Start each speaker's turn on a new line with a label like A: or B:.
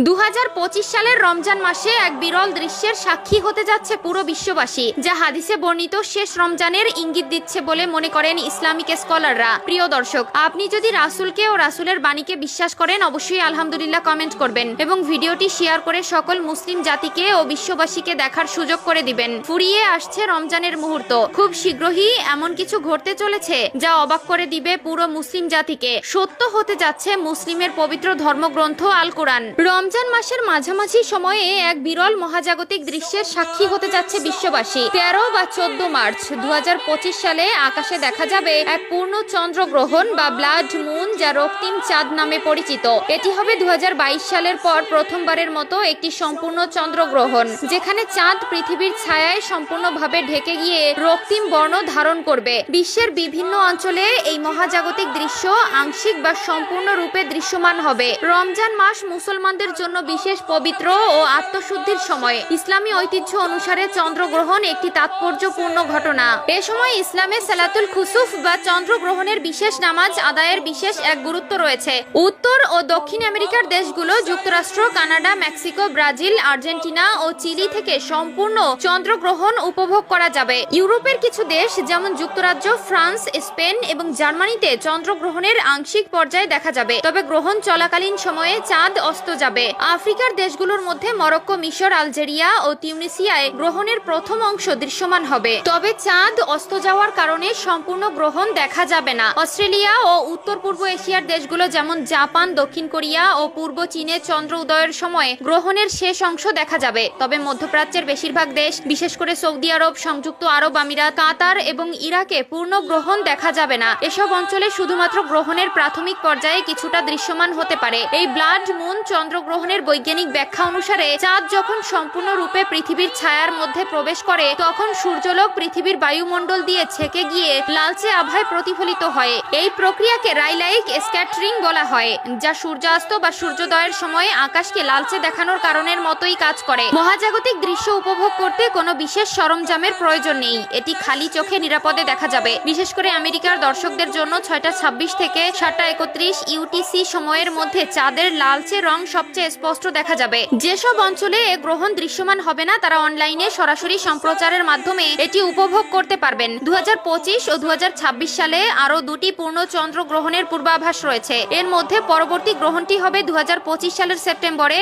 A: 2025 সালের রমজান মাসে এক বিরল দৃশ্যের সাক্ষী হতে যাচ্ছে পুরো বিশ্ববাসী, যা হাদিসে বর্ণিত শেষ রমজানের ইঙ্গিত দিচ্ছে বলে মনে করেন ইসলামিক স্কলাররা। প্রিয় দর্শক, আপনি যদি রাসূলকে ও রাসূলের বাণীকে বিশ্বাস করেন, অবশ্যই আলহামদুলিল্লাহ কমেন্ট করবেন এবং ভিডিওটি শেয়ার করে সকল মুসলিম জাতিকে ও বিশ্ববাসীকে দেখার সুযোগ করে দিবেন। ফুরিয়ে আসছে রমজানের মুহূর্ত, খুব শীঘ্রই এমন কিছু ঘটতে চলেছে যা অবাক করে দিবে পুরো মুসলিম জাতিকে। সত্য হতে যাচ্ছে মুসলিমের পবিত্র ধর্মগ্রন্থ আল কোরআন। রমজান মাসের মাঝামাঝি সময়ে এক বিরল মহাজাগতিক দৃশ্যের সাক্ষী হতে যাচ্ছে বিশ্ববাসী। 13 বা 14 মার্চ 2025 সালে আকাশে দেখা যাবে এক পূর্ণ চন্দ্রগ্রহণ বা ব্লাড মুন, যা রক্তিম চাঁদ নামে পরিচিত। এটি হবে 2022 সালের পর প্রথমবারের মতো একটি সম্পূর্ণ চন্দ্রগ্রহণ, যেখানে চাঁদ পৃথিবীর ছায়ায় সম্পূর্ণভাবে ঢেকে গিয়ে রক্তিম বর্ণ ধারণ করবে। বিশ্বের বিভিন্ন অঞ্চলে এই মহাজাগতিক দৃশ্য আংশিক বা সম্পূর্ণ রূপে দৃশ্যমান হবে। রমজান মাস মুসলমানদের জন্য বিশেষ পবিত্র ও আত্মশুদ্ধির সময়। ইসলামী ঐতিহ্য অনুসারে চন্দ্রগ্রহণ একটি তাৎপর্যপূর্ণ ঘটনা। এ সময় ইসলামে সালাতুল খুসুফ বা চন্দ্রগ্রহণের বিশেষ নামাজ আদায়ের বিশেষ এক গুরুত্ব রয়েছে। উত্তর ও দক্ষিণ আমেরিকার দেশগুলো, যুক্তরাষ্ট্র, কানাডা, মেক্সিকো, ব্রাজিল, আর্জেন্টিনা ও চিলি থেকে সম্পূর্ণ চন্দ্রগ্রহণ উপভোগ করা যাবে। ইউরোপের কিছু দেশ যেমন যুক্তরাজ্য, ফ্রান্স, স্পেন এবং জার্মানিতে চন্দ্রগ্রহণের আংশিক পর্যায়ে দেখা যাবে, তবে গ্রহণ চলাকালীন সময়ে চাঁদ অস্ত যাবে। আফ্রিকার দেশগুলোর মধ্যে মরক্কো, মিশর, আলজেরিয়া ও তিউনিসিয়ায় গ্রহণের প্রথম অংশ দৃশ্যমান হবে, তবে চাঁদ অস্ত যাওয়ার কারণে সম্পূর্ণ গ্রহণ দেখা যাবে না। অস্ট্রেলিয়া ও উত্তর পূর্ব এশিয়ার দেশগুলো যেমন জাপান, দক্ষিণ কোরিয়া ও পূর্ব চীনে চন্দ্র উদয়ের সময় গ্রহণের শেষ অংশ দেখা যাবে, তবে মধ্যপ্রাচ্যের বেশিরভাগ দেশ, বিশেষ করে সৌদি আরব, সংযুক্ত আরব আমিরাত, কাতার এবং ইরাকে পূর্ণ গ্রহণ দেখা যাবে না। এসব অঞ্চলে শুধুমাত্র গ্রহণের প্রাথমিক পর্যায়ে কিছুটা দৃশ্যমান হতে পারে। এই ব্লাড মুন চন্দ্রগ্রহণের বৈজ্ঞানিক ব্যাখ্যা অনুসারে চাঁদ যখন সম্পূর্ণরূপে পৃথিবীর ছায়ার মধ্যে প্রবেশ করে, তখন সূর্যলোক পৃথিবীর বায়ুমণ্ডল দিয়ে ছেকে গিয়ে লালচে আভায় প্রতিফলিত হয়। এই প্রক্রিয়াকে রাইলাইক স্ক্যাটারিং বলা হয়, যা সূর্যাস্ত বা সূর্যোদয়ের সময় আকাশকে লালচে দেখানোর কারণের মতোই কাজ করে। মহাজাগতিক দৃশ্য উপভোগ করতে কোনো বিশেষ সরঞ্জামের প্রয়োজন নেই, এটি খালি চোখে নিরাপদে দেখা যাবে। বিশেষ করে আমেরিকার দর্শকদের জন্য 6টা 26 থেকে 7টা 31 ইউটিসি সময়ের মধ্যে চাঁদের লালচে রং সবচেয়ে স্পষ্ট দেখা যাবে। যেসব অঞ্চলে এ গ্রহণ দৃশ্যমান হবে না, তারা অনলাইনে সরাসরি সম্প্রচারের মাধ্যমে এটি উপভোগ করতে পারবেন। 2025 ও 2026 সালে আরো দুটি পূর্ণ চন্দ্রগ্রহণের পূর্বাভাস রয়েছে। এর মধ্যে পরবর্তী গ্রহণটি হবে 2025 সালের সেপ্টেম্বরে।